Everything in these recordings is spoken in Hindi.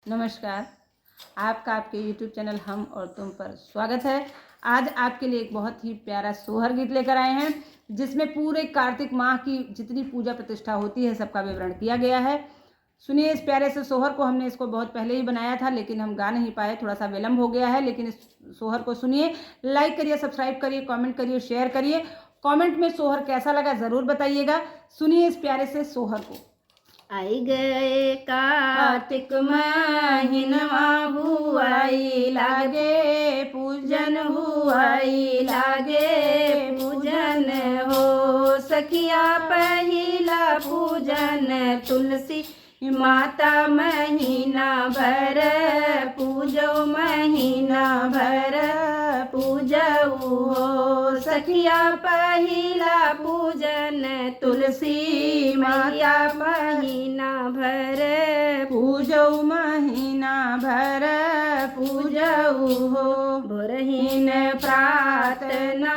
नमस्कार। आपका आपके YouTube चैनल हम और तुम पर स्वागत है। आज आपके लिए एक बहुत ही प्यारा सोहर गीत लेकर आए हैं, जिसमें पूरे कार्तिक माह की जितनी पूजा प्रतिष्ठा होती है सबका विवरण किया गया है। सुनिए इस प्यारे से सोहर को। हमने इसको बहुत पहले ही बनाया था, लेकिन हम गा नहीं पाए, थोड़ा सा विलम्ब हो गया है। लेकिन इस सोहर को सुनिए, लाइक करिए, सब्सक्राइब करिए, कमेंट करिए, शेयर करिए। कमेंट में सोहर कैसा लगा ज़रूर बताइएगा। सुनिए इस प्यारे से सोहर को। आई गए कार्तिक महीनवा हुआई लागे पूजन हुआई लागे पूजन हो सखिया पहिला पूजन तुलसी माता महीना भर पूजो महीना भर पूजऊ हो सखिया पहिला पूजन तुलसी मैया महीना भर पूजौ महीना भर पूजऊ हो। भोरहीन प्रार्थना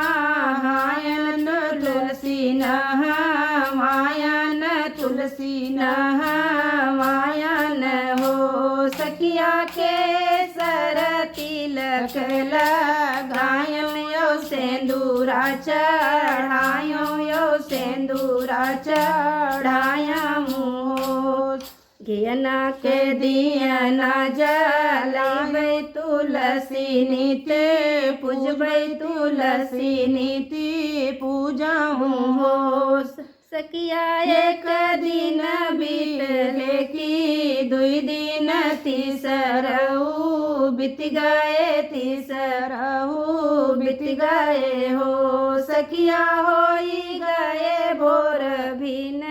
हायन तुलसी नहायन तुलसी नहायन हो सखिया के सर तिलक लगायन यो सेंदूरा चढ़ायो यो सेंदूरा चढ़ायमु हो घियना के दियना जलाबै तुलसी नित्य पूजबै तुलसी नित्य पूजाऊ हो सखिया एक दिन बीतले की दुई दिन तीसरऊ बीत गए तीसरऊ बीत गए हो सखिया होई गए भोर भिन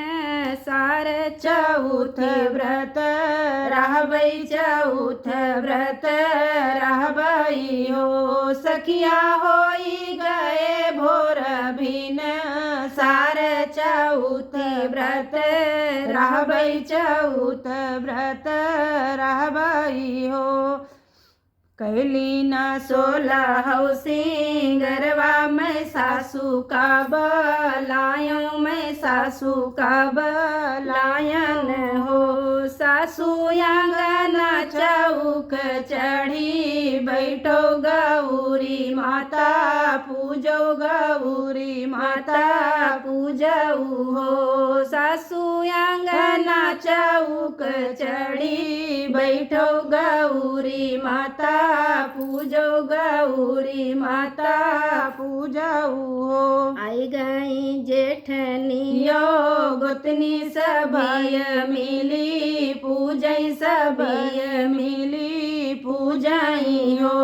सार चौथ व्रत रहबै चौथ व्रत रहबै हो सखिया होई गए भोर भिन सार चौथ व्रत रहबै चौथ व्रत रहबै हो। कैली न 16 सिंगरवा मैं सासू का बलायो मैं सासू का बलायन हो सासू अंगना चौक चढ़ी बैठो गौरी माता पूजो गौरी माता पूजऊ हो सासू अंगना चौक चढ़ी बैठो गौरी माता पूजो गौरी माता पूजऊ हो। आई गई जेठनियो गोतनी सभय मिली पूजई सभय मिली पूजई हो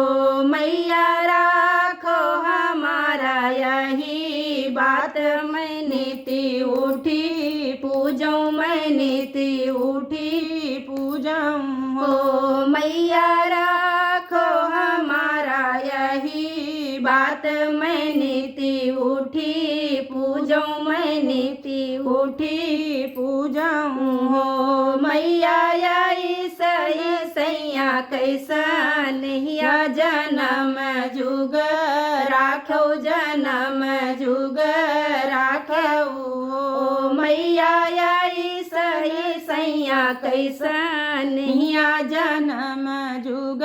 मैया राखो हमारा यही बात मैं नीति उठी पूजो मैं नीति उठी पूजऊ हो मैया राखो हमारा यही बात मैं नीति उठी पूजो मैं नीति उठी पूजऊ हो मैया यही सही सैया कैसन हिया जन्म जुग राखो जन्म जुग राखो हो मैया यही सही सैया कैसन हिया जन्म जुग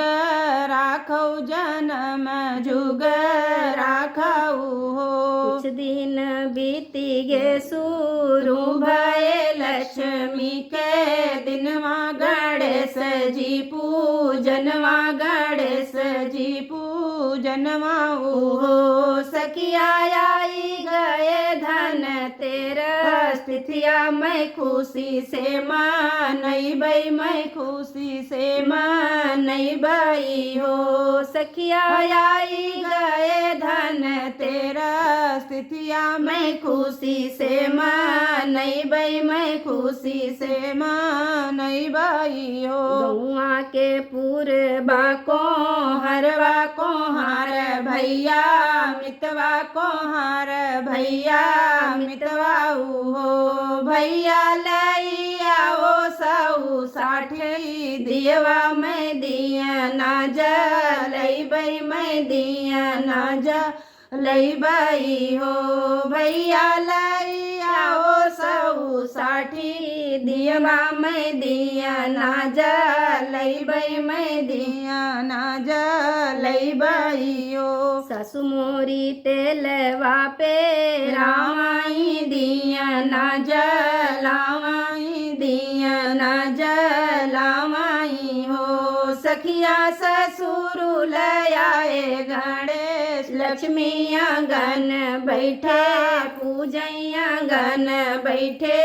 राखो जन्म जुग राखो हो। कुछ दिन बीती गे शुरू भये लक्ष्मी के दिनवा गणेश जी पूजनवा गणेश जी पूजनवा हो सखिया आई गए धन तेरा स्थितिया मैं खुशी से मनैबै मैं खुशी से मनैबै हो सखिया आई गए धन तेरा स्थितिया मैं खुशी से मनैबै मैं खुशी से मनैबै हो। गौआ के पूरबा को हरवा को हार भैया मितवा को हार भैया मितवा हो भैया लैया ओ सऊ 60 दियवा मैं दिया ना जलैबै मैं दिया ना जलैबै हो भैया लैया ओ सऊ 60 दियवा मैं दिया ना जलैबै मैं दिया ना जलैबैयो। सासु मोरी तेलवा पे रामाई दिया ना जलावाई दिया ना जलावाई हो। सखिया ससुर लयाए गणेश लक्ष्मी आंगन बैठे पूजैया गन बैठे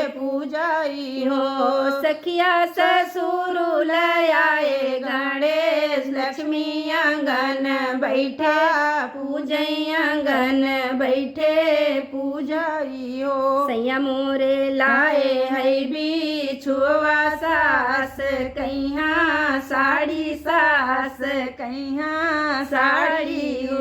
पूजाई हो। सखिया ससुर लयाए गणेश लक्ष्मी आंगन बैठे पूजैया गन बैठे पूजाई हो। सैया मोरे लाए है बिछुआ सास कहिया साड़ी सास कहिया साड़ी हो।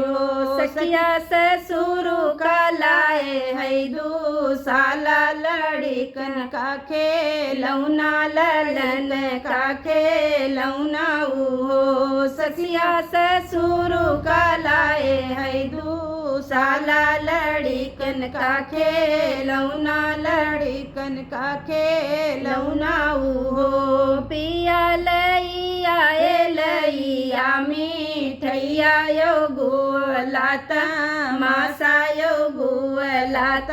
सखिया ससुर का लाए है दू साला लड़िकन का खेलौना ललन का खेलौना हो। सखिया ससुर का लाए है दू साला लड़िकन का खेलौना लड़िकन का खेलौना हो। पिया लैया लैया मिठैया यो गुलात मासा यो गुलात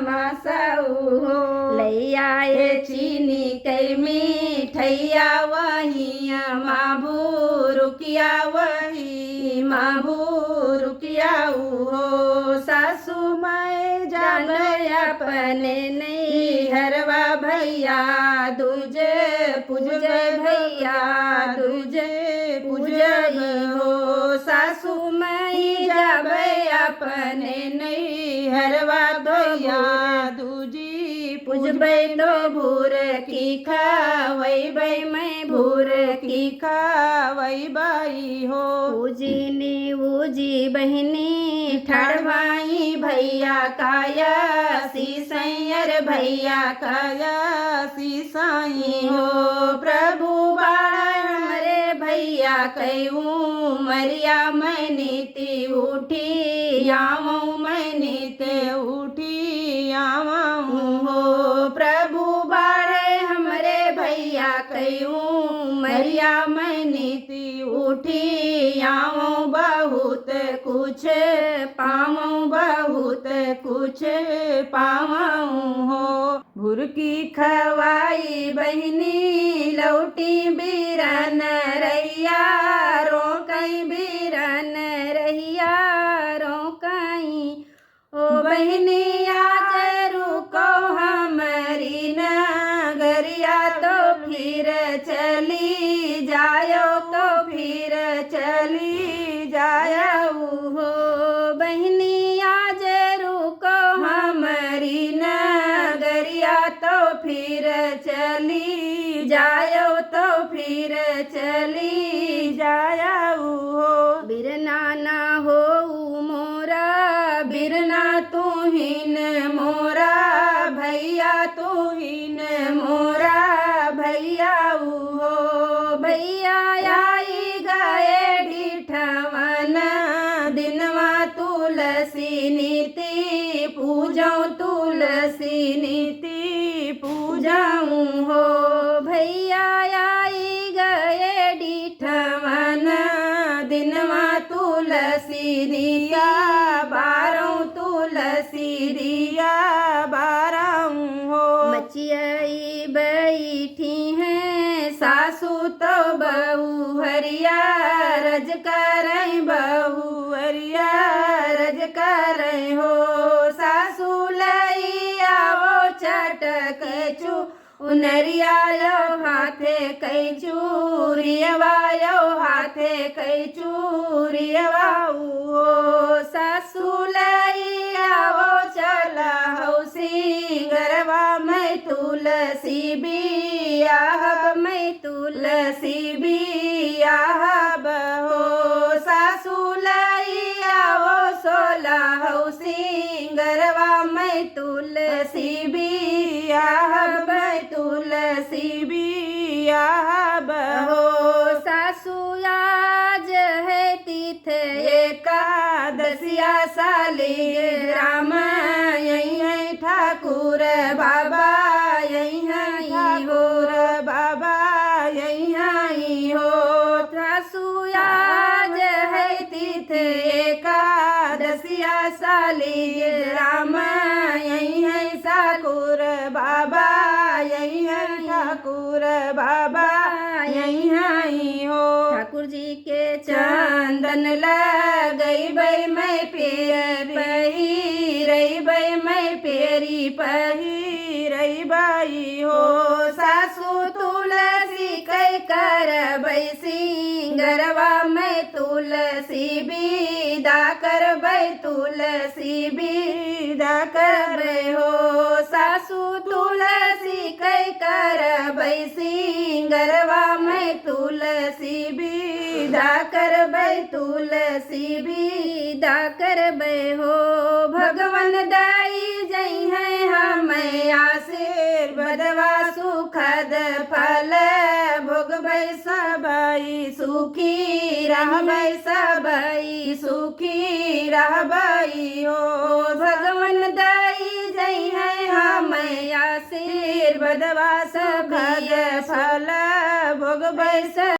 मासा हो। लैया चीनी कै मिठैया वही माँ भूरुकिया वही माँ भूरुकिया हो। सासू माए जान अपने नहीं हरवा भैया दूजे पूज भैया दूजे पूज हो। सासू माई जब अपने नहीं हरवा भैया दूजी पूजबै दो भूर की खावैबै मैं भूर की खावैबै हो। पूजिनी उजी बहिनी ठड़वाई भैया काया सीसैयर भैया काया सीसाई हो। प्रभु बाड़ा हमरे भैया कहूँ मरिया मैं नीति उठी आऊँ मैं नीति उठी आऊँ हो। प्रभु बाड़े हमरे भैया कहूँ मरिया मैं नीति उठी आऊँ बहुत कुछ पाऊँ बहुत कुछ पाऊँ हो। भुरकी खवाई बहिनी लौटी बीरन रैया रोकई बीरन रैया रोकई ओ बहिनी आज रुको हमारी नगरिया तो फिर चली जायो तो फिर चली जायो हो। बहिनी आज रुको हमारी नगरिया तो फिर चली जायो तो फिर चली जायो हो। बिरना ना हो मोरा बिरना तुहिन मोरा भैया तुहिन मोरा भैया हो। भैया आई गए डिठवन दिनवा तुलसी नीति पूजऊँ तुलसी नीति पूजऊँ हो। भैया आई गए डिठवन दिनवा तुलसी दिया बारऊँ तुलसी दिया बारऊँ हो। मचियाई बैठी हैं सासू तो बहू हरिया रज करई बहू हरिया रज करई हो। सासू लई आवो चटक चू उनरिया यो हाथे कई चूरियवा यो हाथे कई चूरियवा हो। सासू लई आवो चला हो सिंगरवा मैं तुलसी बियाह मैं तुलसी बियाह हो। सासू लई आवो सोला हो सिंगरवा मैं तुलसी बियाह मैं तुलसी बियाह हो। सासू आज है तीर्थ एकादशिया साली राम यही है ठाकुर बाबा यही है एकादशिया साली राम यही है ठाकुर बाबा यही है ठाकुर बाबा यही है हो ठाकुर जी के चंदन लगई बई मैं पेरी रही बई मैं पेरी पही रही बाई हो सासू तुलसी कई कर बई सिंगरवा मैं तुलसी बीदा कर बई तुलसी बीदा कर हो सासू तुलसी कई कर बई सिंगरवा मैं तुलसी बीदा कर बई तुलसी बीदा कर बई हो भगवान दाई जई है हमें आशीर्वादवा सुखद फल भोगबै सबई सुखी रहबै सबई सुखी रहबै हो भगवान दाई जई है हमें आशीर्वादवा सुखद फल भोगबै